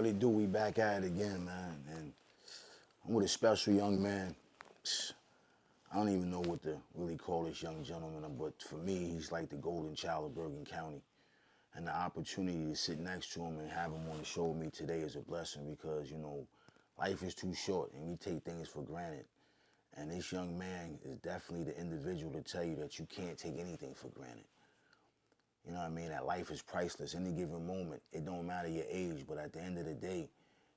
What it do? We back at it again, man. And I'm with a special young man. I don't even know what to really call this young gentleman, but for me, he's like the Goldenchild of Bergen County. And the opportunity to sit next to him and have him on the show with me today is a blessing because, you know, life is too short and we take things for granted. And this young man is definitely the individual to tell you that you can't take anything for granted. You know what I mean? That life is priceless. Any given moment, it don't matter your age, but at the end of the day,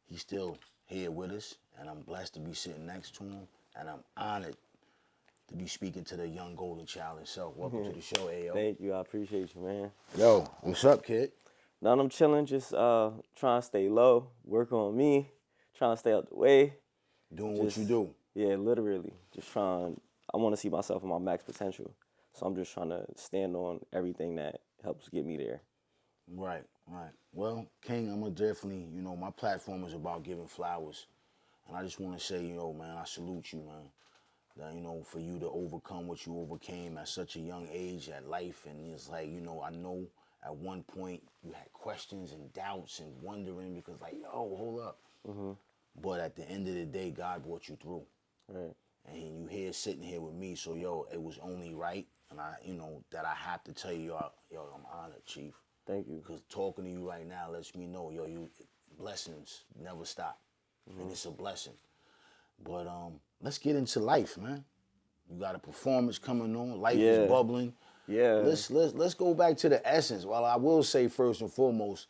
he's still here with us, and I'm blessed to be sitting next to him, and I'm honored to be speaking to the young Goldenchild himself. Welcome to the show, Ayo. Thank you. I appreciate you, man. Yo, what's up, kid? Now I'm chilling, just trying to stay low, work on me, trying to stay out the way. Doing what you do. Yeah, literally. Just trying. I want to see myself in my max potential. So I'm just trying to stand on everything that helps get me there. Right. Well, King, I'm going to definitely, you know, my platform is about giving flowers. And I just want to say, you know, man, I salute you, man. That, you know, for you to overcome what you overcame at such a young age at life. And it's like, you know, I know at one point you had questions and doubts and wondering because like, yo, hold up. Mm-hmm. But at the end of the day, God brought you through. Right. And you here sitting here with me. So, yo, it was only right. And I, you know, that I have to tell you, yo, I'm honored, Chief. Thank you. Because talking to you right now lets me know, yo, you blessings never stop. Mm-hmm. And it's a blessing. But let's get into life, man. You got a performance coming on. Life is bubbling. Yeah. Let's go back to the essence. Well, I will say first and foremost,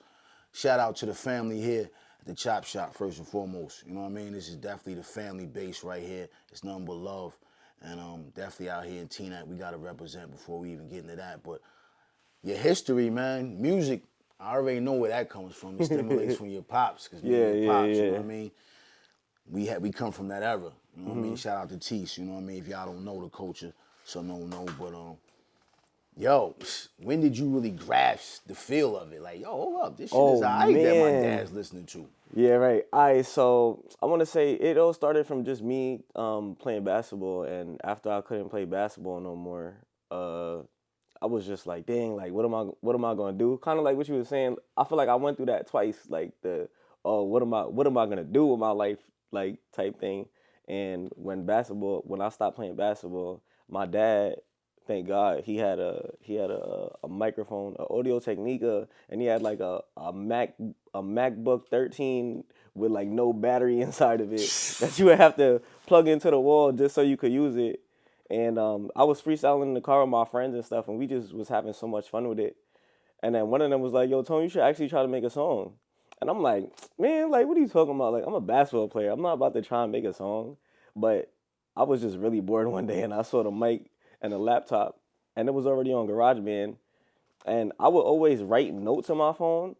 shout out to the family here at the Chop Shop first and foremost. You know what I mean? This is definitely the family base right here. It's nothing but love. And definitely out here in Teaneck, we got to represent before we even get into that. But your history, man, music, I already know where that comes from. It stimulates from your pops. Because your pops, you know what I mean? We come from that era. You know what I mean? Shout out to Tease, you know what I mean? If y'all don't know the culture, some don't know. But, yo, when did you really grasp the feel of it? Like, yo, hold up, this shit is all right that my dad's listening to. Yeah, right. All right, so I want to say it all started from just me playing basketball, and after I couldn't play basketball no more, I was just like, dang, like what am I gonna do? Kind of like what you were saying. I feel like I went through that twice, like what am I gonna do with my life, like type thing. And when I stopped playing basketball, my dad, thank God, he had a microphone, an Audio Technica, and he had like a MacBook 13 with like no battery inside of it that you would have to plug into the wall just so you could use it. And I was freestyling in the car with my friends and stuff, and we just was having so much fun with it. And then one of them was like, yo, Tony, you should actually try to make a song. And I'm like, man, like, what are you talking about? Like, I'm a basketball player. I'm not about to try and make a song. But I was just really bored one day, and I saw the mic and the laptop, and it was already on GarageBand. And I would always write notes on my phone,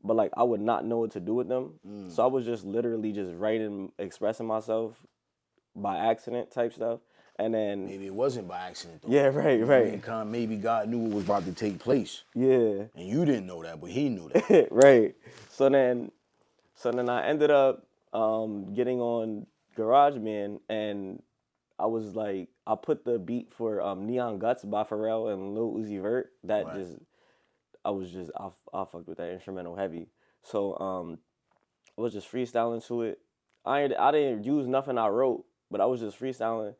but, like, I would not know what to do with them. So I was just literally just writing, expressing myself by accident type stuff. And then maybe it wasn't by accident, though. Yeah, right. I mean, maybe God knew what was about to take place. Yeah. And you didn't know that, but he knew that. Right. So then I ended up getting on GarageBand, and I was like, I put the beat for Neon Guts by Pharrell and Lil Uzi Vert. That I fucked with that instrumental heavy. So I was just freestyling to it. I didn't use nothing I wrote, but I was just freestyling.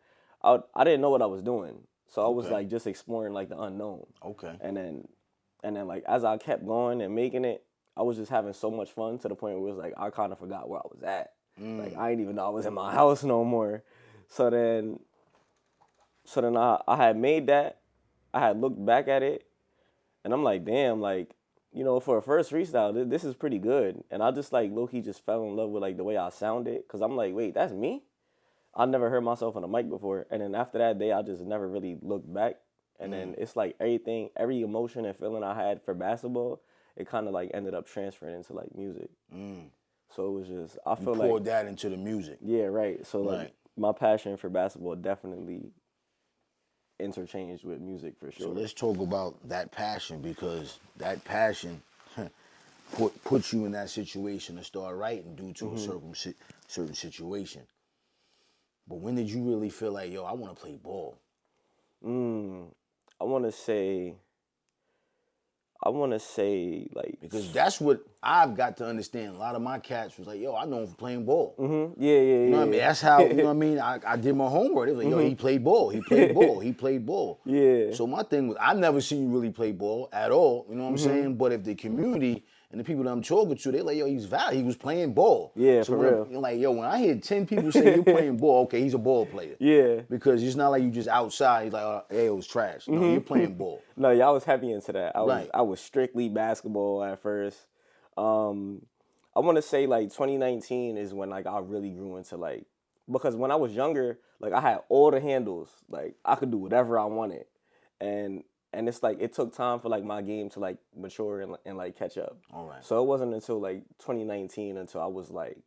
I didn't know what I was doing, so I was like just exploring like the unknown. Okay. And then like as I kept going and making it, I was just having so much fun to the point where it was like I kind of forgot where I was at. Like I didn't even know I was in my house no more. So then I had made that. I had looked back at it, and I'm like, damn, like, you know, for a first freestyle, this is pretty good. And I just like low-key just fell in love with like the way I sounded, because I'm like, wait, that's me? I never heard myself on a mic before. And then after that day, I just never really looked back. And then it's like every emotion and feeling I had for basketball, it kind of like ended up transferring into like music. So it was just, I feel like. You poured that into the music. Yeah, right. So like my passion for basketball definitely interchanged with music for sure. So let's talk about that passion, because that passion put you in that situation to start writing due to a certain situation. But when did you really feel like, yo, I want to play ball? I want to say I want to say like Because that's what I've got to understand. A lot of my cats was like, yo, I know him for playing ball. Yeah. You know what I mean? That's how, you know what I mean? I did my homework. It was like, yo, he played ball. He played ball. He played ball. Yeah. So my thing was, I never seen you really play ball at all. You know what I'm saying? But if the community and the people that I'm talking to, they're like, yo, he's valid. He was playing ball. Yeah, so for when real. You're like, yo, when I hear 10 people say you're playing ball, okay, he's a ball player. Yeah. Because it's not like you just outside. He's like, oh, hey, it was trash. No, you're playing ball. No, yeah, I was heavy into that. Right. I was strictly basketball at first. I want to say like 2019 is when like I really grew into like, because when I was younger, like I had all the handles. Like I could do whatever I wanted. And it's like it took time for like my game to like mature and like catch up. All right. So it wasn't until like 2019 until I was like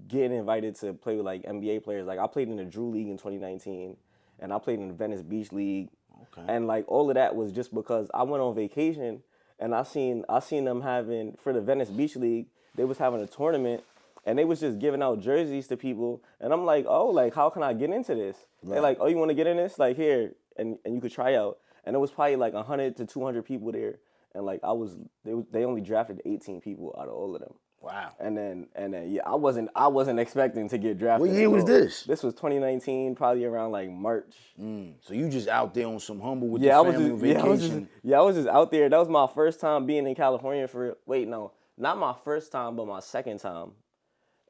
getting invited to play with like NBA players. Like I played in the Drew League in 2019 and I played in the Venice Beach League. Okay. And like all of that was just because I went on vacation and I seen them having, for the Venice Beach League, they was having a tournament and they was just giving out jerseys to people. And I'm like, oh, like how can I get into this? Right. They're like, oh, you want to get in this? Like here, and you could try out. And it was probably like 100 to 200 people there. And like they only drafted 18 people out of all of them. Wow. And then yeah, I wasn't expecting to get drafted. What year was this? This was 2019, probably around like March. So you just out there on some humble with Yeah, the family on vacation. I was just out there. That was my first time being in California not my first time, but my second time.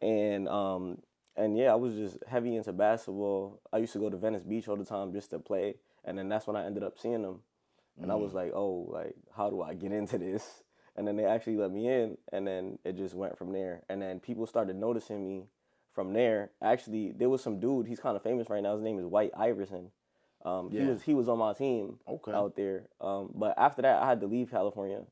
And yeah, I was just heavy into basketball. I used to go to Venice Beach all the time just to play. And then that's when I ended up seeing them. And I was like, oh, like, how do I get into this? And then they actually let me in, and then it just went from there. And then people started noticing me from there. Actually, there was some dude, he's kind of famous right now. His name is White Iverson. He was on my team out there. But after that, I had to leave California.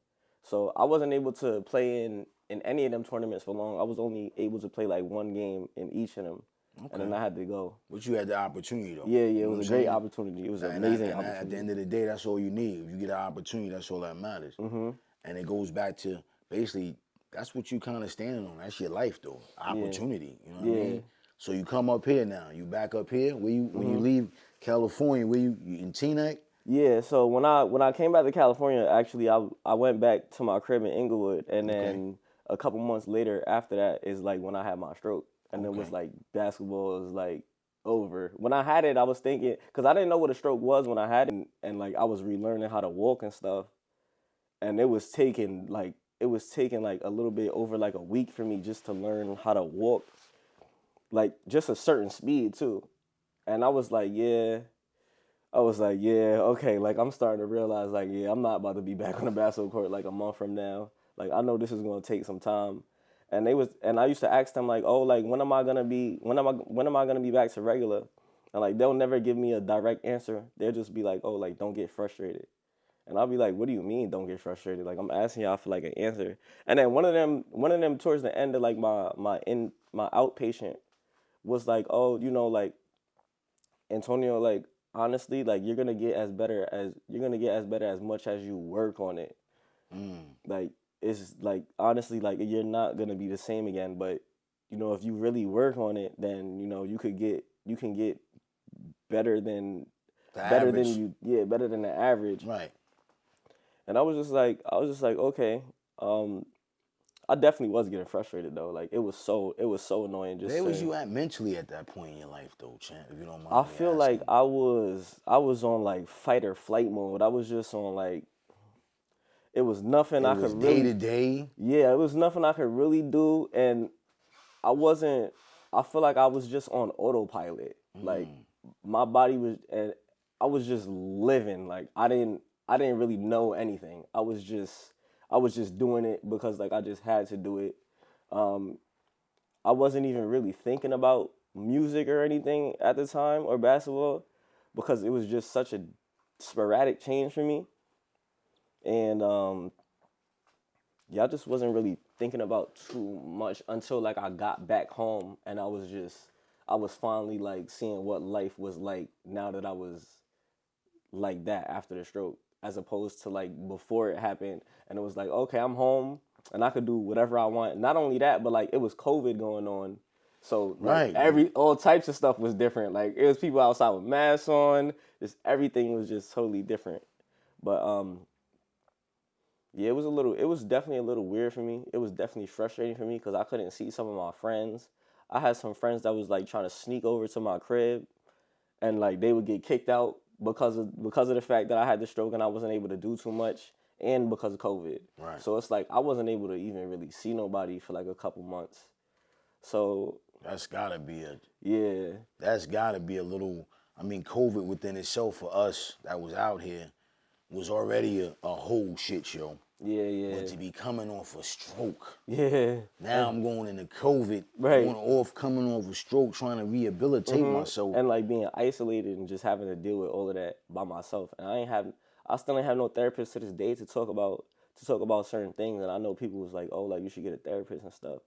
So I wasn't able to play in any of them tournaments for long. I was only able to play like one game in each of them. Okay. And then I had to go. But you had the opportunity, though. Yeah, it was a great opportunity. It was an amazing opportunity. At the end of the day, that's all you need. If you get an opportunity, that's all that matters. Mm-hmm. And it goes back to, basically, that's what you kind of standing on. That's your life, though. Opportunity, you know what I mean? So you come up here now. You back up here. When you leave California, you in Teaneck? Yeah, so when I came back to California, actually, I went back to my crib in Inglewood, and then a couple months later after that is like when I had my stroke. And it was like basketball was like over. When I had it, I was thinking, because I didn't know what a stroke was when I had it, and like I was relearning how to walk and stuff. And it was taking like a little bit over like a week for me just to learn how to walk, like just a certain speed too. And I was like, yeah, okay. Like I'm starting to realize like, yeah, I'm not about to be back on the basketball court like a month from now. Like I know this is gonna take some time. And I used to ask them like, oh, like when am I gonna be back to regular? And like they'll never give me a direct answer. They'll just be like, oh, like don't get frustrated. And I'll be like, what do you mean don't get frustrated? Like I'm asking y'all for like an answer. And then one of them towards the end of like my outpatient was like, oh, you know, like Antonio, like honestly, like you're gonna get as better as much as you work on it. Like it's like honestly, like you're not gonna be the same again. But you know, if you really work on it, then you know you can get better than the average. Right. And I was just like, okay. I definitely was getting frustrated though. Like it was so annoying. Just where was you at mentally at that point in your life though, champ? If you don't mind. I feel like I was on like fight or flight mode. I was just on like. It was nothing I could really... day to day? Yeah, it was nothing I could really do. And I feel like I was just on autopilot. Like, my body was... And I was just living. Like, I didn't really know anything. I was just doing it because, like, I just had to do it. I wasn't even really thinking about music or anything at the time or basketball because it was just such a sporadic change for me. And I just wasn't really thinking about too much until like I got back home and I was finally like seeing what life was like now that I was like that after the stroke, as opposed to like before it happened. And it was like, okay, I'm home and I could do whatever I want. Not only that, but like it was COVID going on. So like, all types of stuff was different. Like it was people outside with masks on, just everything was just totally different. But Yeah, it was definitely a little weird for me. It was definitely frustrating for me because I couldn't see some of my friends. I had some friends that was like trying to sneak over to my crib, and like they would get kicked out because of the fact that I had the stroke and I wasn't able to do too much, and because of COVID. Right. So it's like I wasn't able to even really see nobody for like a couple months. So That's gotta be a yeah, that's gotta be a little. I mean, COVID within itself for us that was out here was already a whole shit show. yeah, But to be coming off a stroke, yeah. now I'm going into COVID, Right. coming off a stroke, trying to rehabilitate myself. And like being isolated and just having to deal with all of that by myself. And I still ain't have no therapist to this day to talk about certain things. And I know people was like, oh, like you should get a therapist and stuff.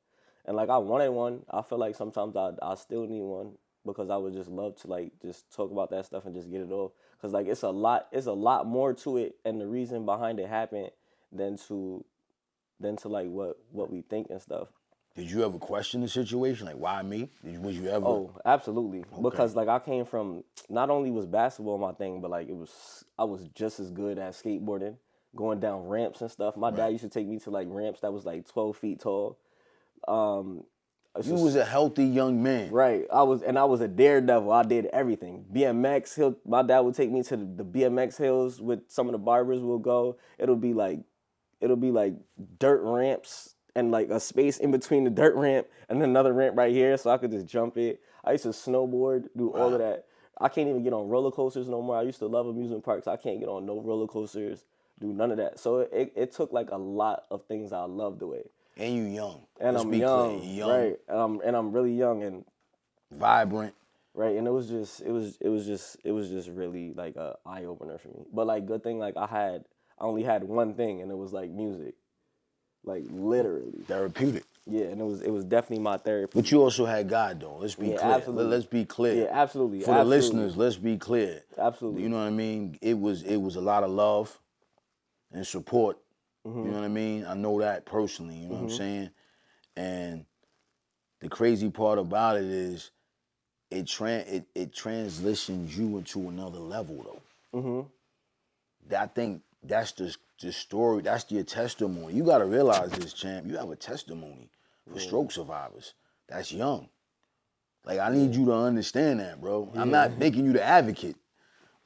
And like I wanted one. I feel like sometimes I still need one because I would just love to like just talk about that stuff and just get it off. Cause like it's a lot more to it, and the reason behind it happened than to like what we think and stuff. Did you ever question the situation? Like, why me? Was you ever? Oh, absolutely. Because like I came from, not only was basketball my thing, but like I was just as good at skateboarding, going down ramps and stuff. My dad used to take me to like ramps that was like 12 feet tall. You was a healthy young man. Right. I was a daredevil. I did everything. BMX, my dad would take me to the BMX hills with some of the barbers will go. It'll be like dirt ramps and like a space in between the dirt ramp and another ramp right here so I could just jump it. I used to snowboard, do all of that. I can't even get on roller coasters no more. I used to love amusement parks. I can't get on no roller coasters, do none of that. So it took like a lot of things I loved away. And you young. And Let's I'm be young, clear. Young, right? And I'm really young and vibrant. right. And it was just really like a eye opener for me. But like good thing like I only had one thing and it was like music, like literally Therapeutic. Yeah, and it was definitely my therapy. But you also had God, though. Let's be clear. Absolutely. Let's be clear. Yeah, absolutely. For the listeners, let's be clear. Absolutely. You know what I mean? It was a lot of love and support. You know what I mean? I know that personally. You know what I'm saying? And the crazy part about it is, it transitions you into another level, though. I think that's the story. That's your testimony. You got to realize this, champ. You have a testimony for stroke survivors. That's young. Like, I need you to understand that, bro. I'm not making you the advocate.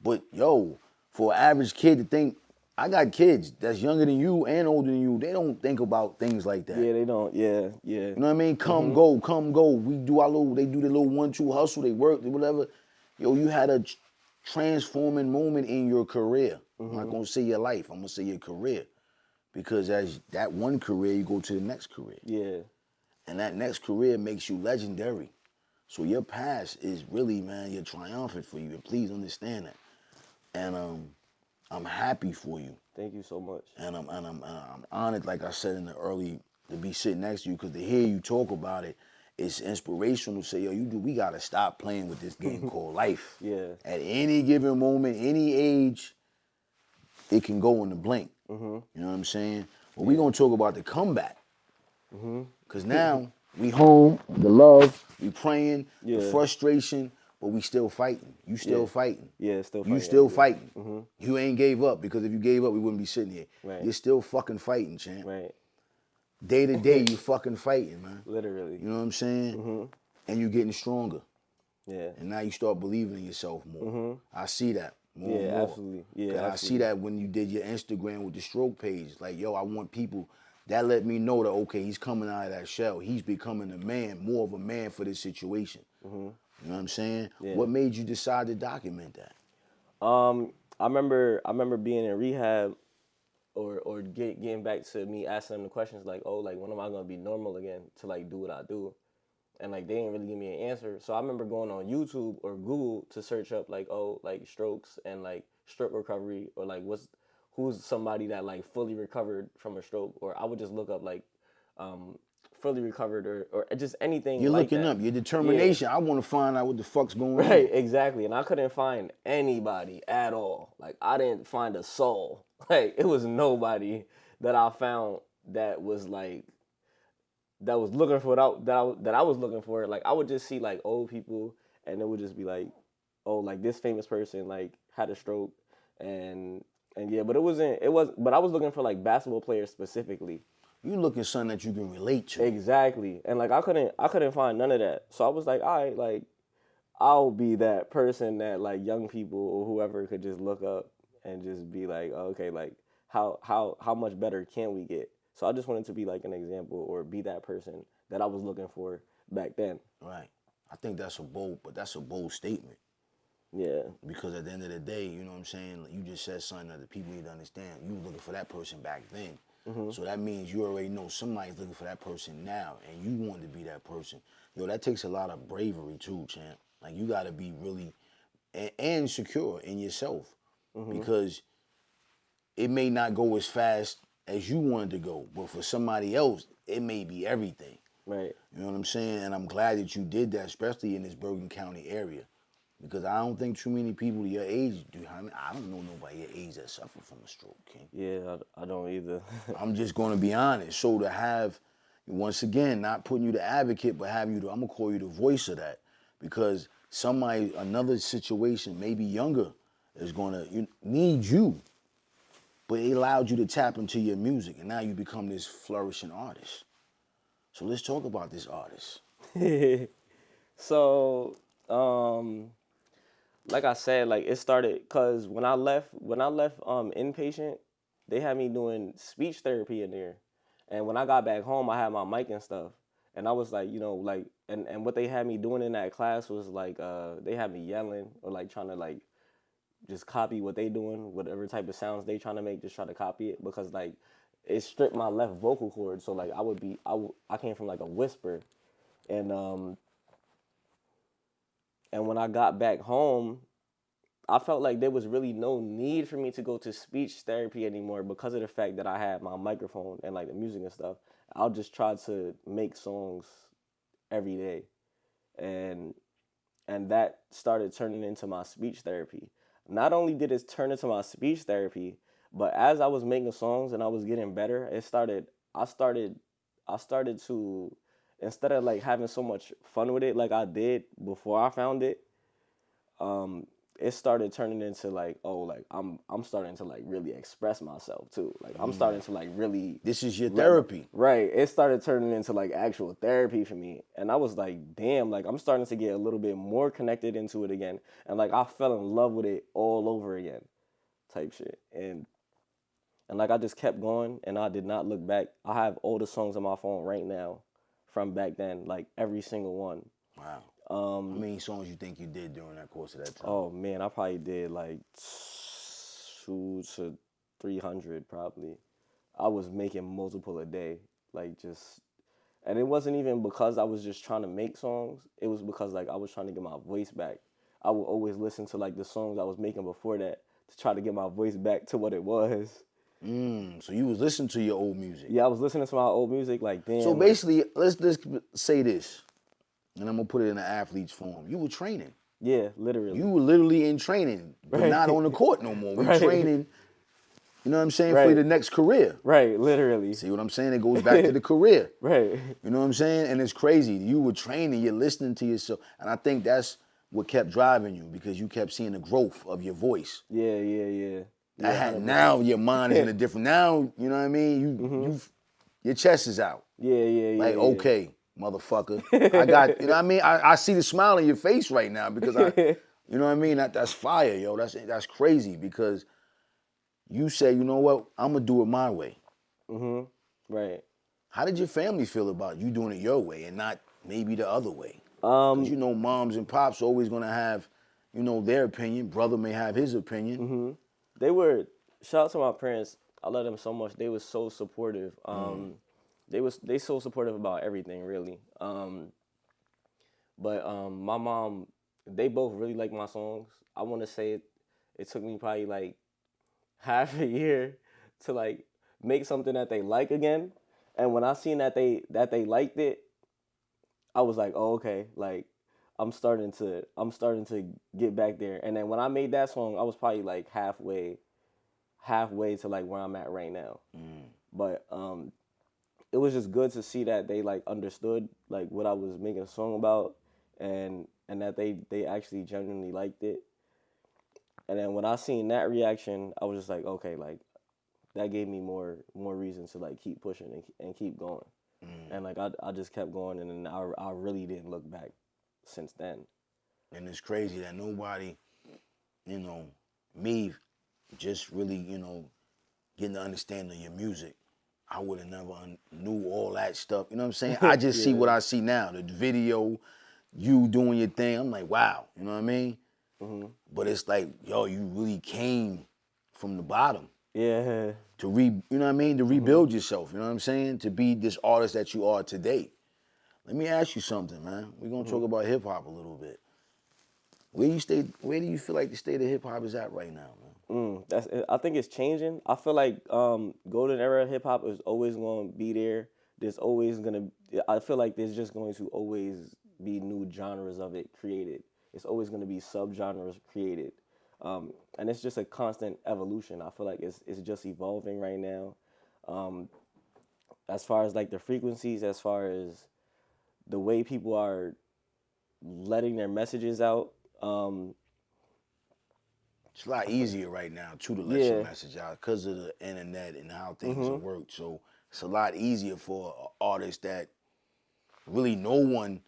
But, yo, for an average kid to think, I got kids that's younger than you and older than you, they don't think about things like that. Yeah, they don't. Yeah. You know what I mean? Come, go. We do they do the little 1-2 hustle, they work, whatever. Yo, you had a transforming moment in your career. I'm not gonna say your life, I'm gonna say your career. Because as that one career, you go to the next career. Yeah. And that next career makes you legendary. So your past is really, man, you're triumphant for you. And please understand that. And I'm happy for you. Thank you so much. And I'm honored, like I said in the early, to be sitting next to you, because to hear you talk about it, it's inspirational to say, yo, we gotta stop playing with this game called life. Yeah. At any given moment, any age, it can go in the blink. You know what I'm saying? But we gonna talk about the comeback. Because now we home, the love, we praying, the frustration, but we still fighting. You still fighting. Yeah, still fighting. You still fighting. You ain't gave up, because if you gave up, we wouldn't be sitting here. Right. You're still fucking fighting, champ. Right. Day to day, you fucking fighting, man. Literally. You know what I'm saying? And you're getting stronger. Yeah. And now you start believing in yourself more. I see that more and more. Absolutely. Yeah, And I see that when you did your Instagram with the stroke page. Like, yo, I want people, that let me know that, okay, he's coming out of that shell. He's becoming a man, more of a man for this situation. You know what I'm saying? Yeah. What made you decide to document that? I remember being in rehab or getting back to me asking them the questions like, oh, like when am I gonna be normal again to like do what I do? And like they didn't really give me an answer. So I remember going on YouTube or Google to search up like, oh, like strokes and like stroke recovery, or like who's somebody that like fully recovered from a stroke, or I would just look up like fully recovered or just anything. You're like looking that. up your determination. I want to find out what the fuck's going on. Right, exactly. And I couldn't find anybody at all. Like I didn't find a soul. Like it was nobody that I found that was like that was looking for that I was looking for. Like I would just see like old people, and it would just be like, oh, like this famous person like had a stroke, and And yeah, but but I was looking for like basketball players specifically. You looking something that you can relate to. Exactly. And like I couldn't find none of that. So I was like, all right, like I'll be that person that like young people or whoever could just look up and just be like, oh, okay, like how much better can we get? So I just wanted to be like an example or be that person that I was looking for back then. Right. I think that's a bold statement. Yeah. Because at the end of the day, you know what I'm saying? Like you just said something that the people need to understand. You were looking for that person back then. So that means you already know somebody's looking for that person now, and you want to be that person. Yo, that takes a lot of bravery too, champ. Like you got to be really and secure in yourself, because it may not go as fast as you wanted to go, but for somebody else, it may be everything. Right. You know what I'm saying? And I'm glad that you did that, especially in this Bergen County area. Because I don't think too many people your age do. I mean, I don't know nobody your age that suffer from a stroke, King. Yeah, I don't either. I'm just going to be honest. So to have, once again, not putting you the advocate, but have you, I'm going to call you the voice of that. Because somebody, another situation, maybe younger, is going to need you. But it allowed you to tap into your music, and now you become this flourishing artist. So let's talk about this artist. So, like I said, like it started because when I left inpatient, they had me doing speech therapy in there. And when I got back home, I had my mic and stuff. And I was like, like and what they had me doing in that class was like they had me yelling or like trying to like just copy what they doing, whatever type of sounds they trying to make, just try to copy it because like it stripped my left vocal cord. So like I came from like a whisper. And when I got back home, I felt like there was really no need for me to go to speech therapy anymore because of the fact that I had my microphone and like the music and stuff. I'll just try to make songs every day. And that started turning into my speech therapy. Not only did it turn into my speech therapy, but as I was making songs and I was getting better, I started to, instead of like having so much fun with it like I did before I found it, it started turning into like, oh, like I'm starting to like really express myself too. Like I'm starting to like really. This is your therapy. Right. It started turning into like actual therapy for me. And I was like, damn, like I'm starting to get a little bit more connected into it again. And like I fell in love with it all over again type shit. And like I just kept going and I did not look back. I have all the songs on my phone right now from back then, like every single one. Wow. How many songs you think you did during that course of that time? Oh man, I probably did like 200 to 300 probably. I was making multiple a day, like just, and it wasn't even because I was just trying to make songs. It was because like I was trying to get my voice back. I would always listen to like the songs I was making before that to try to get my voice back to what it was. So you was listening to your old music. Yeah, I was listening to my old music like damn. So basically, let's say this, and I'm gonna put it in an athlete's form. You were training. Yeah, literally. You were literally in training, but Right. not on the court no more. We're Right. training, you know what I'm saying, Right. for the next career. Right, literally. See what I'm saying? It goes back to the career. Right. You know what I'm saying? And it's crazy. You were training, you're listening to yourself. And I think that's what kept driving you because you kept seeing the growth of your voice. Yeah. Now your mind is in a different, now, you know what I mean? You your chest is out. Yeah. Like, okay, motherfucker. I got, you know what I mean? I see the smile on your face right now because you know what I mean? That's fire, yo. That's crazy because you say, you know what? I'm going to do it my way. Right. How did your family feel about you doing it your way and not maybe the other way? Because you know moms and pops are always going to have, you know, their opinion. Brother may have his opinion. Shout out to my parents. I love them so much. They were so supportive. They so supportive about everything, really. But my mom, they both really like my songs. I want to say it took me probably like half a year to like make something that they like again. And when I seen that they liked it, I was like, oh, okay, like I'm starting to get back there. And then when I made that song, I was probably like halfway to like where I'm at right now. But it was just good to see that they like understood like what I was making a song about and that they actually genuinely liked it. And then when I seen that reaction, I was just like, okay, like that gave me more reason to like keep pushing and keep going. And like I just kept going, and then I really didn't look back since then. And it's crazy that nobody, you know, me just really, getting to understand your music, I would have never knew all that stuff. You know what I'm saying? I just see what I see now. The video, you doing your thing. I'm like, wow. You know what I mean? But it's like, yo, you really came from the bottom. Yeah. To you know what I mean? To rebuild yourself. You know what I'm saying? To be this artist that you are today. Let me ask you something, man. We're gonna talk about hip hop a little bit. Where do you feel like the state of hip hop is at right now, man? I think it's changing. I feel like golden era hip hop is always going to be there. There's always going to. I feel like there's just going to always be new genres of it created. It's always going to be subgenres created, and it's just a constant evolution. I feel like it's just evolving right now. As far as like the frequencies, as far as the way people are letting their messages out. It's a lot easier right now too to let your message out because of the internet and how things have worked. So it's a lot easier for an artist that really no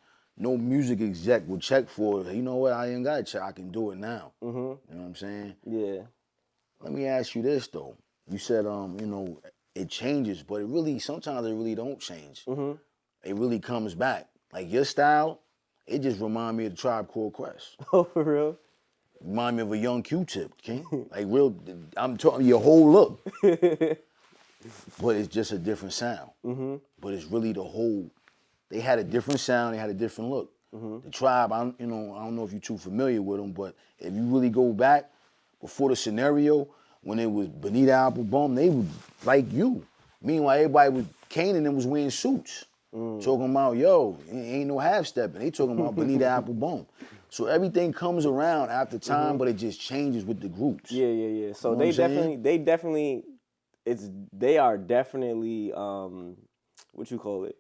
music exec would check for. You know what? I ain't got to check. I can do it now. You know what I'm saying? Yeah. Let me ask you this though. You said it changes, but sometimes it really don't change. It really comes back. Like your style, it just remind me of the Tribe Called Quest. Oh, for real? Remind me of a young Q-Tip, King. Like real, I'm talking your whole look. But it's just a different sound. But it's really the whole, they had a different sound, they had a different look. The Tribe, I don't know if you're too familiar with them, but if you really go back, before the scenario, when it was Benita Applebum, they was like you. Meanwhile, everybody was, Kane and them was wearing suits. Talking about, yo, ain't no half-stepping. They talking about Benita Applebum. So everything comes around after time, but it just changes with the groups. Yeah. So they are definitely what you call it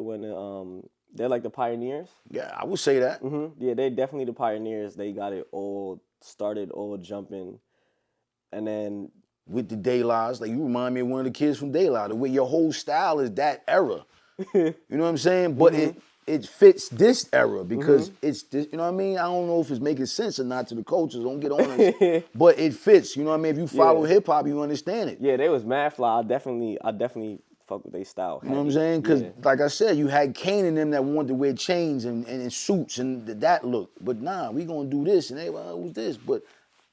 when they're like the pioneers. Yeah, I would say that. Yeah, they definitely the pioneers. They got it all started, all jumping, and then with the De La's, like you remind me of one of the kids from De La. The way your whole style is that era. You know what I'm saying? But it fits this era because it's this, you know what I mean? I don't know if it's making sense or not to the coaches. Don't get on us. But it fits. You know what I mean? If you follow hip hop, you understand it. Yeah, they was mad fly. I definitely fuck with their style. You know what I'm saying? Because like I said, you had Kane and them that wanted to wear chains and suits and that look. But nah, we gonna do this and everybody, who's this? But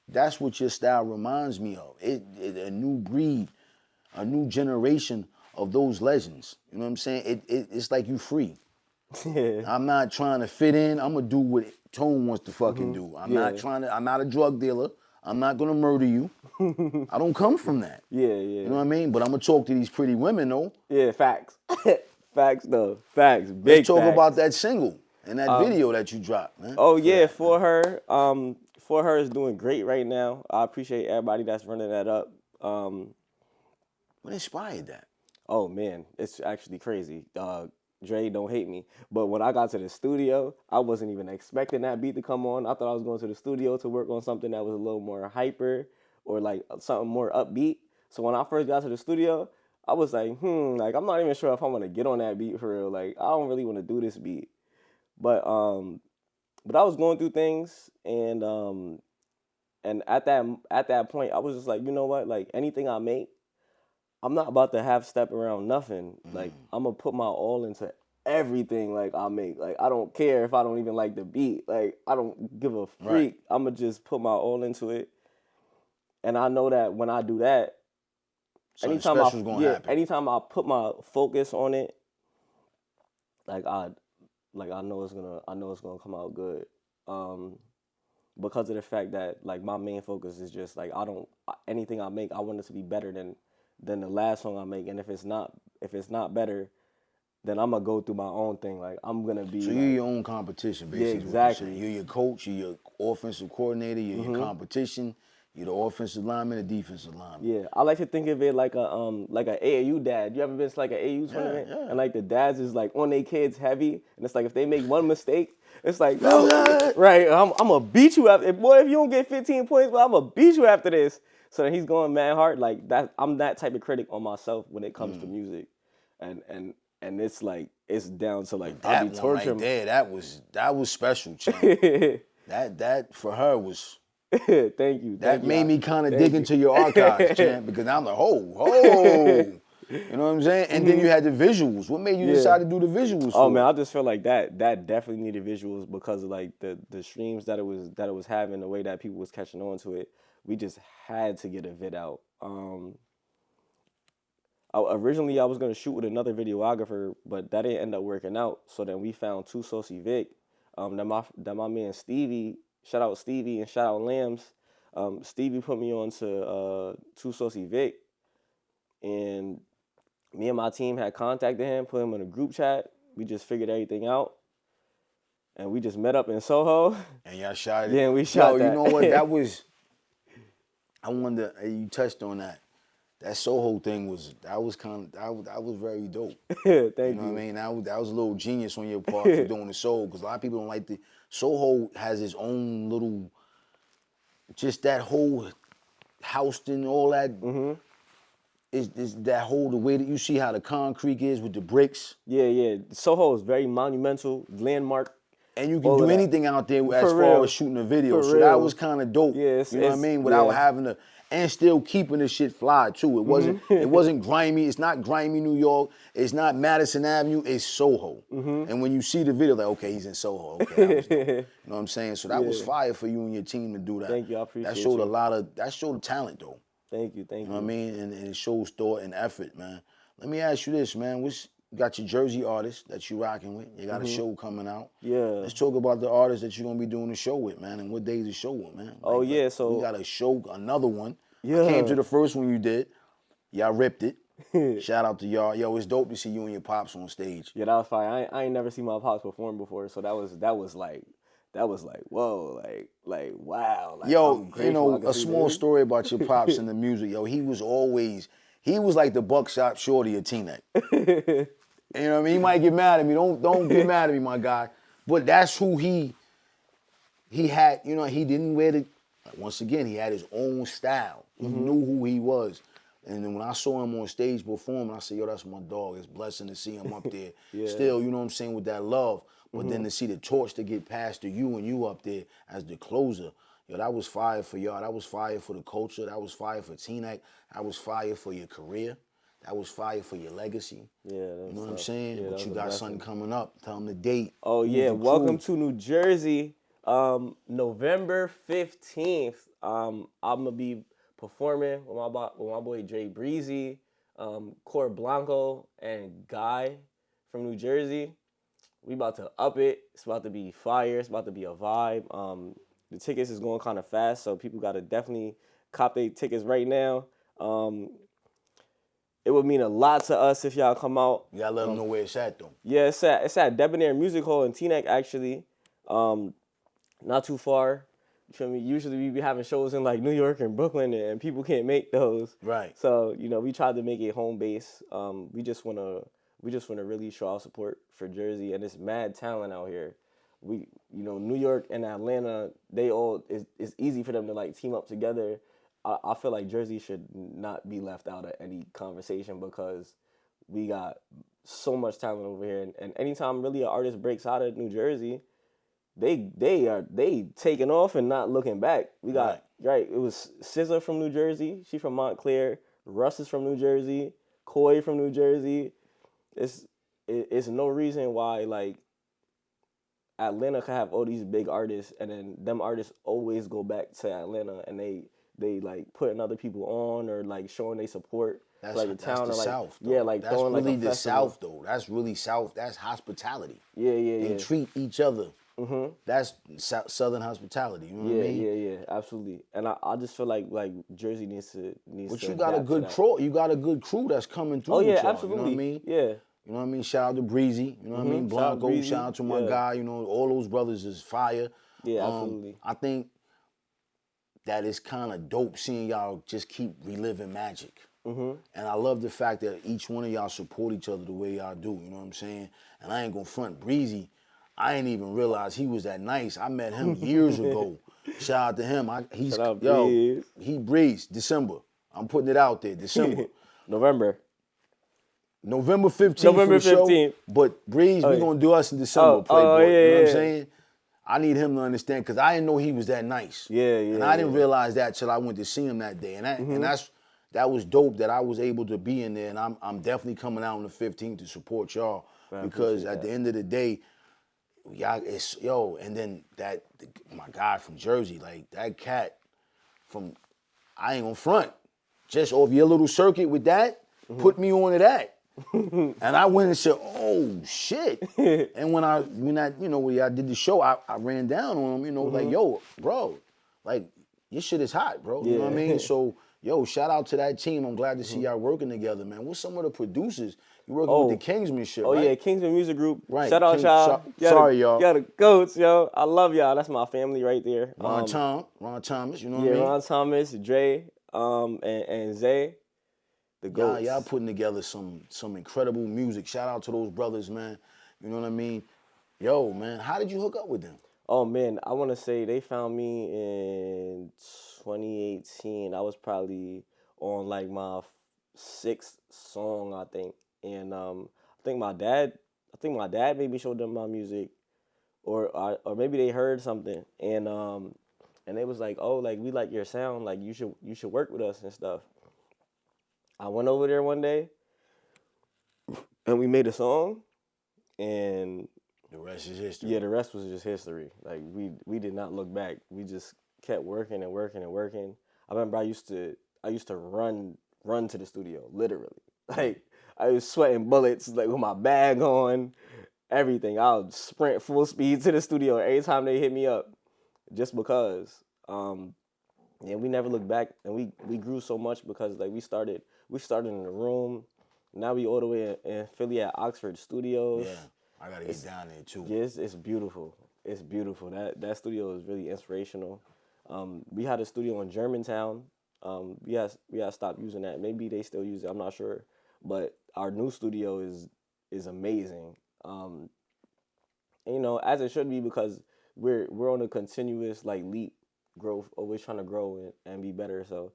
that's what your style reminds me of. It a new breed, a new generation of those legends. You know what I'm saying? It's like you free. I'm not trying to fit in. I'm gonna do what Tone wants to fucking do. I'm not a drug dealer. I'm not gonna murder you. I don't come from that. Yeah. You know what I mean? But I'm gonna talk to these pretty women though. Yeah, facts. Facts though. Facts. Big Let's talk facts. about that single and that video that you dropped, man. Oh yeah, for her. For her is doing great right now. I appreciate everybody that's running that up. What inspired that? Oh man, it's actually crazy. Dre, don't hate me. But when I got to the studio, I wasn't even expecting that beat to come on. I thought I was going to the studio to work on something that was a little more hyper or like something more upbeat. So when I first got to the studio, I was like, like I'm not even sure if I'm gonna get on that beat for real. Like I don't really want to do this beat. But I was going through things and at that point I was just like, you know what? Like anything I make, I'm not about to half step around nothing. Like I'm gonna put my all into everything like I make. Like I don't care if I don't even like the beat. Like I don't give a freak. Right. I'm gonna just put my all into it. And I know that when I do that, anytime I put my focus on it, like I know it's gonna come out good. Because of the fact that like my main focus is just like anything I make, I want it to be better than the last song I make. And if it's not better, then I'm gonna go through my own thing. Like I'm gonna be. So you're your own competition, basically. Yeah, exactly. You're your coach. You're your offensive coordinator. You're your competition. You're the offensive lineman, the defensive lineman. Yeah, I like to think of it like a AAU dad. You ever been to like an AAU tournament? Yeah. And like the dads is like on their kids heavy, and it's like if they make one mistake, it's like right, I'm gonna beat you after. Boy, if you don't get 15 points, well, I'm gonna beat you after this. So then he's going mad hard like that. I'm that type of critic on myself when it comes to music, and it's like it's down to like That I be one torturing. right there, that was special, champ. that for her was. Thank you. That made me kind of dig into your archives, champ, because I'm like, oh. You know what I'm saying? And then you had the visuals. What made you decide to do the visuals for? Oh man, I just feel like that definitely needed visuals because of like the streams that it was having, the way that people was catching on to it. We just had to get a vid out. Originally I was gonna shoot with another videographer, but that didn't end up working out. So then we found Two Saucy Vic. That my man Stevie, shout out Stevie and shout out Lambs. Stevie put me on to Two Saucy Vic, and me and my team had contacted him, put him in a group chat. We just figured everything out, and we just met up in Soho. And y'all shot it. Yeah, we shot that. You know what? That was. I wonder. You touched on that. That Soho thing was very dope. Thank you. You know what I mean? That was a little genius on your part for doing the Soho, because a lot of people don't like the Soho has its own little, just that whole Houston, all that. Is that whole, the way that you see how the concrete is with the bricks. Yeah. Soho is very monumental, landmark. And you can do anything out there as far as shooting a video. So that was kind of dope. Yeah, you know what I mean? Without having to, and still keeping the shit fly too. It wasn't grimy. It's not grimy New York. It's not Madison Avenue. It's Soho. And when you see the video, like, okay, he's in Soho. Okay, that was dope. You know what I'm saying? So that was fire for you and your team to do that. Thank you, I appreciate that showed you. That showed talent though. Thank you. You know what I mean? And it shows thought and effort, man. Let me ask you this, man. You got your Jersey artists that you rocking with. You got a show coming out. Yeah. Let's talk about the artists that you're gonna be doing the show with, man, and what days the show with, man. So we got a show, another one. Yeah. I came to the first one you did. Y'all ripped it. Shout out to y'all. Yo, it's dope to see you and your pops on stage. Yeah, that was fire. I ain't never seen my pops perform before, so that was like whoa, like wow. Like, yo, you know, a small story about your pops and the music. Yo, he was like the buckshot shorty of Teaneck. You know what I mean? He might get mad at me. Don't get mad at me, my guy. But that's who he had. You know, he didn't wear the. Once again, he had his own style. He knew who he was. And then when I saw him on stage performing, I said, yo, that's my dog. It's a blessing to see him up there. Still, you know what I'm saying, with that love. But then to see the torch to get passed to you and you up there as the closer, yo, that was fire for y'all. That was fire for the culture. That was fire for Teaneck. That was fire for your career. That was fire for your legacy. Yeah, you know what I'm saying? Yeah, but you got something coming up. Tell them the date. Oh yeah, welcome to New Jersey. November 15th. I'm gonna be performing with my boy Dre Breezy, Cor Blanco, and Guy from New Jersey. We about to up it. It's about to be fire. It's about to be a vibe. The tickets is going kind of fast, so people gotta definitely cop their tickets right now. It would mean a lot to us if y'all come out. You gotta let them know where it's at, though. Yeah, it's at Debonair Music Hall in Teaneck, actually. Not too far. You feel me? Usually we be having shows in like New York and Brooklyn, and people can't make those. Right. So we tried to make it home base. We just wanna really show our support for Jersey, and it's mad talent out here. New York and Atlanta, it's easy for them to like team up together. I feel like Jersey should not be left out of any conversation because we got so much talent over here. And anytime really an artist breaks out of New Jersey, they taking off and not looking back. We got right. It was SZA from New Jersey. She from Montclair. Russ is from New Jersey. Coy from New Jersey. It's no reason why like Atlanta could have all these big artists, and then them artists always go back to Atlanta and they like putting other people on or like showing they support like the town, the or like South, though. Yeah, like that's throwing really like a the festival. South though. That's really South. That's hospitality. Yeah. They treat each other. That's Southern hospitality. You know what I mean? Yeah, absolutely. And I just feel like Jersey needs to. But you got a good crew. You got a good crew that's coming through. Oh yeah, with y'all, absolutely. You know what I mean? Yeah. You know what I mean? Shout out to Breezy. You know what I mean? Blanco. Shout out to my guy. You know, all those brothers is fire. Yeah, absolutely. I think that it's kind of dope seeing y'all just keep reliving magic. And I love the fact that each one of y'all support each other the way y'all do. You know what I'm saying? And I ain't gonna front Breezy. I ain't even realize he was that nice. I met him years ago. Shout out to him. Shout out Breeze. He Breeze. December. I'm putting it out there. December. November 15th November for the 15th. show. But Breeze, we gonna do us in December, Playboy. yeah, you know what I'm yeah. saying? I need him to understand because I didn't know he was that nice. Yeah. And I didn't realize that till I went to see him that day. And that was dope that I was able to be in there. And I'm definitely coming out on the 15th to support y'all because at the end of the day, y'all, and then my guy from Jersey, like that cat from, I ain't gonna front, just off your little circuit with that, put me on to that. And I went and said, oh shit. And when I did the show, I ran down on him, like, yo, bro, like your shit is hot, bro. You know what I mean? So, yo, shout out to that team. I'm glad to see y'all working together, man. What's some of the producers? You working with the Kingsman shit, right? Oh yeah, Kingsman Music Group. Right. Shout out y'all. Sorry, y'all. Y'all the goats, yo. I love y'all. That's my family right there. Ron Thomas, you know what I mean? Ron Thomas, Dre, and Zay. The goats. Y'all putting together some incredible music. Shout out to those brothers, man. You know what I mean? Yo, man, how did you hook up with them? Oh man, I want to say they found me in 2018. I was probably on like my 6th song, I think. And I think my dad maybe showed them my music, or maybe they heard something, and they was like, oh, like we like your sound, like you should work with us and stuff. I went over there one day, and we made a song, and the rest is history. Yeah, the rest was just history. Like we did not look back. We just kept working and working and working. I remember I used to run to the studio, literally. Like I was sweating bullets, like with my bag on, everything. I would sprint full speed to the studio every time they hit me up, just because. And we never looked back, and we grew so much because like we started in the room. Now we all the way in Philly at Oxford Studios. Yeah, I gotta get down there too. Yeah, it's beautiful. It's beautiful. That studio is really inspirational. We had a studio in Germantown. We had stopped using that. Maybe they still use it. I'm not sure. But our new studio is amazing. And, as it should be, because we're on a continuous like leap growth, always trying to grow and be better. So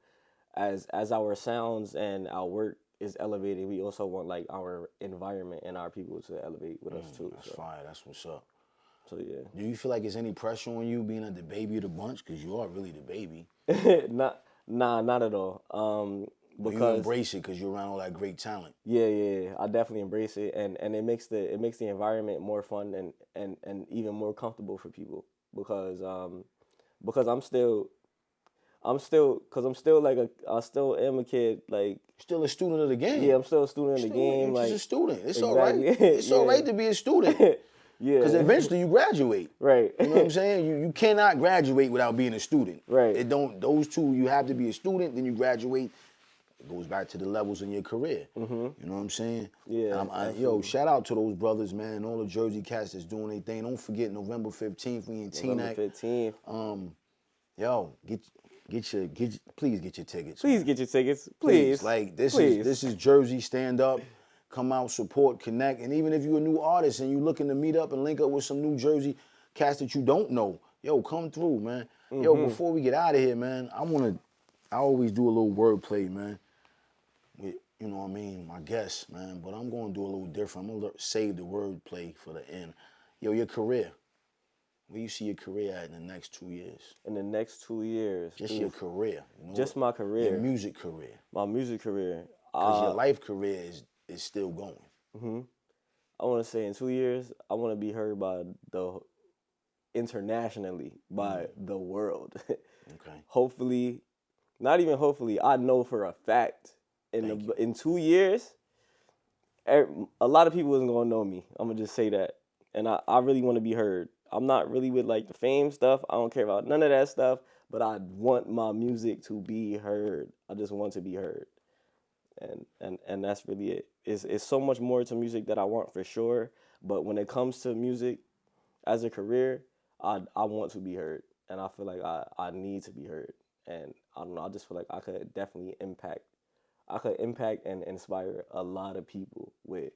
as our sounds and our work is elevated, we also want like our environment and our people to elevate with us too. That's fire. That's what's up. So yeah. Do you feel like there's any pressure on you being the baby of the bunch? Because you are really the baby. Not at all. Because you embrace it because you're around all that great talent. Yeah. I definitely embrace it, and it makes the environment more fun and even more comfortable for people because I still am a kid, like still a student of the game. Yeah, I'm still a student of the game. Like just a student. It's exactly. all right. It's all right to be a student. Yeah. Because eventually you graduate. Right. You know what I'm saying? You cannot graduate without being a student. Right. Those two, you have to be a student, then you graduate. It goes back to the levels in your career. Mm-hmm. You know what I'm saying? Yeah. Yo, shout out to those brothers, man, and all the Jersey cats that's doing their thing. Don't forget November 15th, we in Teaneck. November 15th. Yo, please get your tickets. Please get your tickets. Please. Like this is Jersey stand up. Come out, support, connect, and even if you're a new artist and you're looking to meet up and link up with some New Jersey cats that you don't know, yo, come through, man. Mm-hmm. Yo, before we get out of here, man, I always do a little wordplay, man. With, you know what I mean, my guests, man. But I'm gonna do a little different. I'm gonna save the wordplay for the end. Yo, your career. Where you see your career at in the next 2 years? In the next 2 years. Just your career. Just my career. Your music career. My music career. Because your life career is still going. Mm-hmm. I want to say in 2 years, I want to be heard by internationally, by the world. Okay. Hopefully, not even hopefully, I know for a fact in 2 years, a lot of people isn't going to know me. I'm going to just say that. And I really want to be heard. I'm not really with like the fame stuff. I don't care about none of that stuff, but I want my music to be heard. I just want to be heard. And that's really it. It's so much more to music that I want for sure. But when it comes to music as a career, I want to be heard. And I feel like I need to be heard. and I don't know. I just feel like I could definitely impact and inspire a lot of people with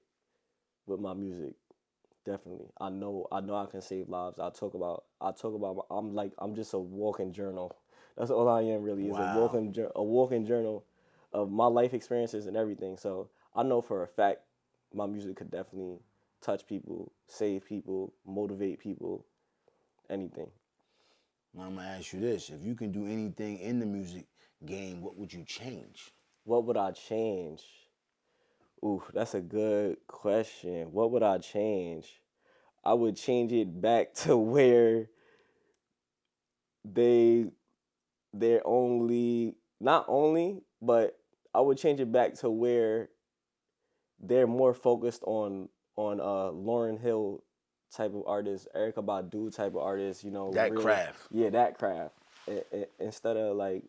my music. Definitely, I know I can save lives. I'm just a walking journal. That's all I am really, is Wow. a walking journal of my life experiences and everything. So I know for a fact my music could definitely touch people, save people, motivate people, anything. Now I'm gonna ask you this: if you can do anything in the music game, what would you change? What would I change? Ooh, that's a good question. What would I change? I would change it back to where they they're only not only, but I would change it back to where they're more focused on Lauren Hill type of artists, Erica Badu type of artists, That real, craft. yeah, that craft. Instead of like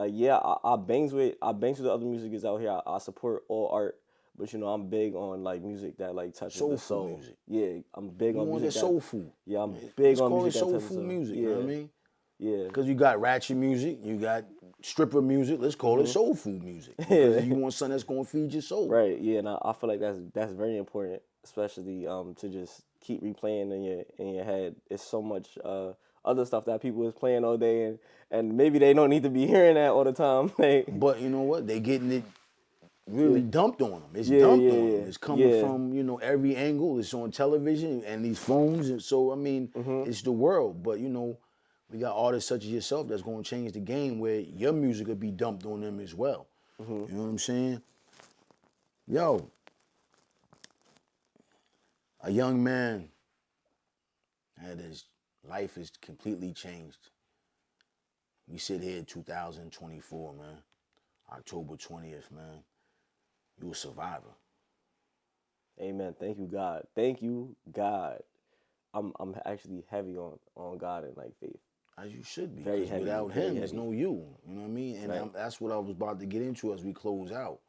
yeah, I bangs with the other musicians out here. I support all art, but I'm big on like music that like touches the Soulful soul. music. Yeah, I'm big You on want the music that soul food. yeah, I'm big Let's on call it music that soul touches the food soul. music, you know Yeah, what I mean? yeah. Because you got ratchet music, you got stripper music, let's call it soul food music. Because you want something that's gonna feed your soul. Right, yeah, and I feel like that's very important, especially to just keep replaying in your head. It's so much other stuff that people is playing all day, and maybe they don't need to be hearing that all the time. Like, But you know what? They getting it yeah, really dumped on them. It's yeah, dumped yeah, on them. yeah, It's coming yeah. from, every angle. It's on television and these phones. And so, I mean, it's the world. But, we got artists such as yourself that's going to change the game where your music will be dumped on them as well. You know what I'm saying? Yo, a young man had his life is completely changed. We sit here in 2024, man. October 20th, man. You a survivor. Amen. Thank you, God. Thank you, God. I'm actually heavy on God and like faith. As you should be, Very because heavy, without very him, there's heavy. no you. You know what I mean? And Right. that's what I was about to get into as we close out.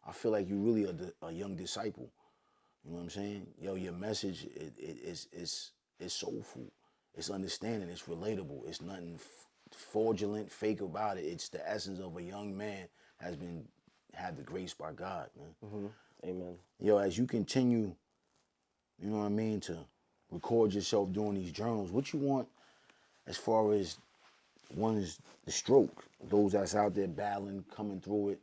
I feel like you really are a young disciple. You know what I'm saying? Yo, your message is soulful. It's understanding. It's relatable. It's nothing fraudulent, fake about it. It's the essence of a young man has been had the grace by God, man. Amen. Yo, as you continue, you know what I mean, to record yourself doing these journals, what you want as far as one is the stroke, those that's out there battling, coming through it.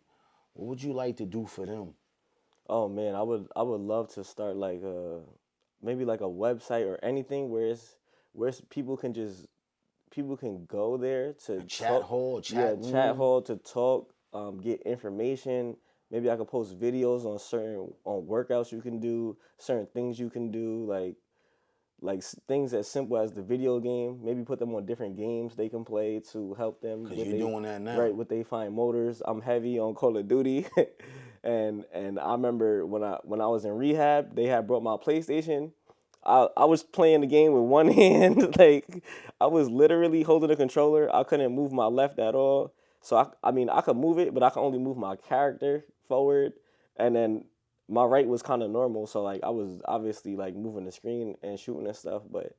What would you like to do for them? Oh man, I would love to start like maybe like a website or anything where people can go there to A chat talk. hall, a Yeah, chat chat room? hall to talk, get information. Maybe I could post videos on workouts you can do, certain things you can do, things as simple as the video game. Maybe put them on different games they can play to help them Because with you're they doing that now. right with they fine motors. I'm heavy on Call of Duty, and I remember when I was in rehab, they had brought my PlayStation. I was playing the game with one hand, like I was literally holding the controller. I couldn't move my left at all. So I mean I could move it, but I could only move my character forward, and then my right was kind of normal. So like I was obviously like moving the screen and shooting and stuff, but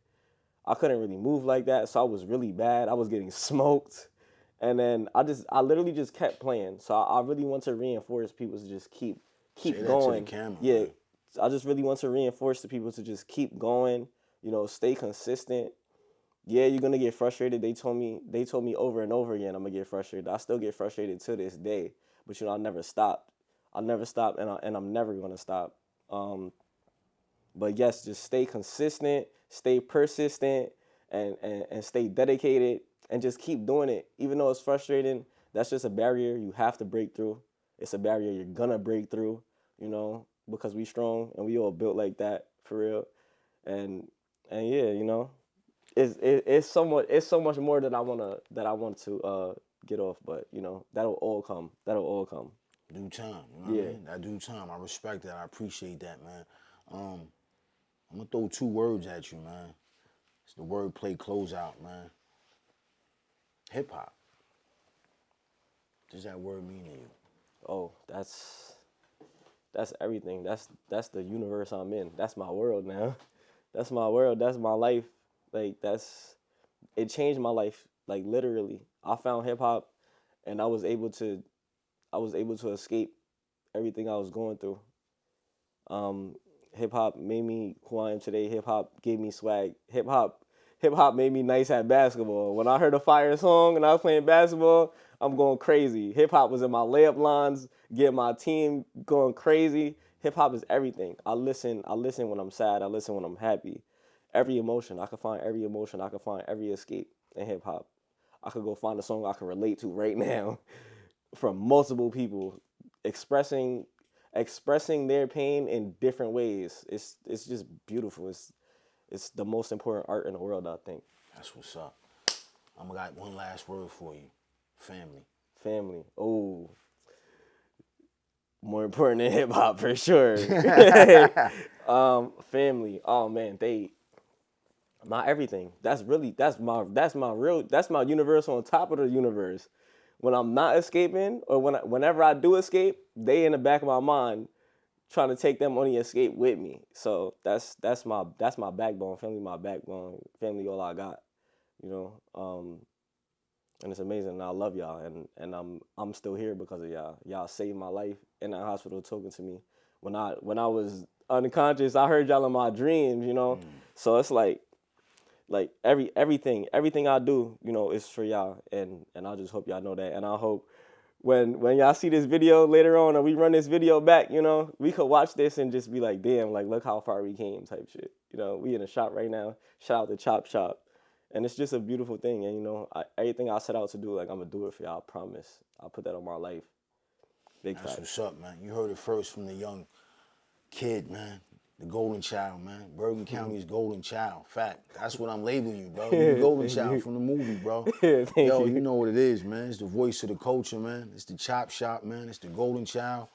I couldn't really move like that. So I was really bad. I was getting smoked, and then I literally just kept playing. So I really want to reinforce people to just Say keep that to the going. camera, Yeah, man. I just really want to reinforce the people to just keep going. Stay consistent. Yeah, you're gonna get frustrated. They told me over and over again I'm gonna get frustrated. I still get frustrated to this day, but I never stopped. I never stopped, and I'm never gonna stop. Um, but yes, just stay consistent, stay persistent, and stay dedicated, and just keep doing it. Even though it's frustrating, that's just a barrier you have to break through. It's a barrier you're gonna break through, because we strong and we all built like that for real. And yeah, it's so much more that I want to get off, but that'll all come. That'll all come. Due time, you know what I Yeah. mean? That due time. I respect that. I appreciate that, man. I'm going to throw two words at you, man. It's the wordplay closeout, man. Hip hop. What does that word mean to you? Oh, that's everything. That's the universe I'm in. That's my world now. That's my world. That's my life. Like it changed my life. Like literally. I found hip hop. and I was able to escape everything I was going through. Hip hop made me who I am today. Hip hop gave me swag. Hip hop made me nice at basketball. When I heard a fire song and I was playing basketball, I'm going crazy. Hip hop was in my layup lines, getting my team going crazy. Hip hop is everything. I listen when I'm sad. I listen when I'm happy. Every emotion, I can find every emotion. I can find every escape in hip hop. I could go find a song I can relate to right now from multiple people expressing their pain in different ways. It's just beautiful. It's the most important art in the world, I think. That's what's up. I'm got one last word for you. Family. Family. Oh, more important than hip hop for sure. Family. Oh man, they my everything. That's my universe on top of the universe. When I'm not escaping, or whenever I do escape, they in the back of my mind trying to take them on the escape with me. So that's my backbone. Family, my backbone. Family, all I got. You know, and it's amazing. And I love y'all, and I'm still here because of y'all. Y'all saved my life in that hospital, talking to me when I was unconscious. I heard y'all in my dreams. You know, so it's like everything I do, you know, is for y'all, and I just hope y'all know that, and I hope when y'all see this video later on, or we run this video back, you know, we could watch this and just be like, damn, like look how far we came, type shit. You know, we in a shop right now. Shout out to Chop Shop, and it's just a beautiful thing, and you know, everything I set out to do, like I'm gonna do it for y'all. I promise. I'll put that on my life. Big That's facts. what's up, man. You heard it first from the young kid, man. The Golden Child, man. Bergen County's Golden Child. Fact. That's what I'm labeling you, bro. You the Golden Child from the movie, bro. Thank Yo, you. you know what it is, man. It's the voice of the culture, man. It's the Chop Shop, man. It's the Golden Child.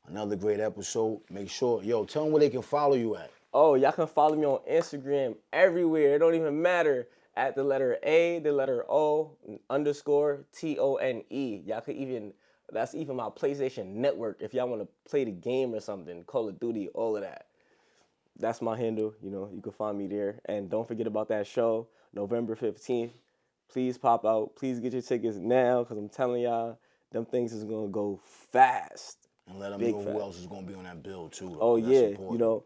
Another great episode. Make sure, yo, tell them where they can follow you at. Oh, y'all can follow me on Instagram everywhere. It don't even matter. At the letter A, the letter O, _ TONE. Y'all could even, that's even my PlayStation Network if y'all want to play the game or something. Call of Duty, all of that. That's my handle. You know, you can find me there. And don't forget about that show, November 15th. Please pop out. Please get your tickets now, because I'm telling y'all, them things is going to go fast. And let them Big know fact. who else is going to be on that bill, too. Though. Oh, That's yeah. important. You know,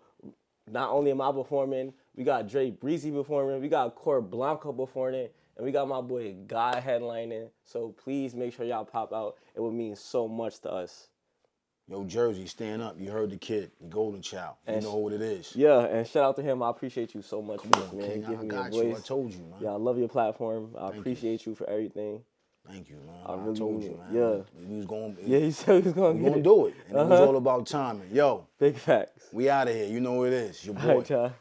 not only am I performing, we got Dre Breezy performing, we got Cor Blanco performing, and we got my boy Guy headlining. So please make sure y'all pop out. It would mean so much to us. Yo, Jersey, stand up. You heard the kid, the Golden Child. You know what it is. Yeah, and shout out to him. I appreciate you so much, man. King, Giving I me a got you. voice. I told you, man. Yeah, I love your platform. I appreciate you for everything. Thank you, man. I I really told mean you, it. man. Yeah. We was going. Yeah, he said he was going We to do it. And it was all about timing. Yo, Big facts. we out of here. You know what it is. Your boy. All right, y'all.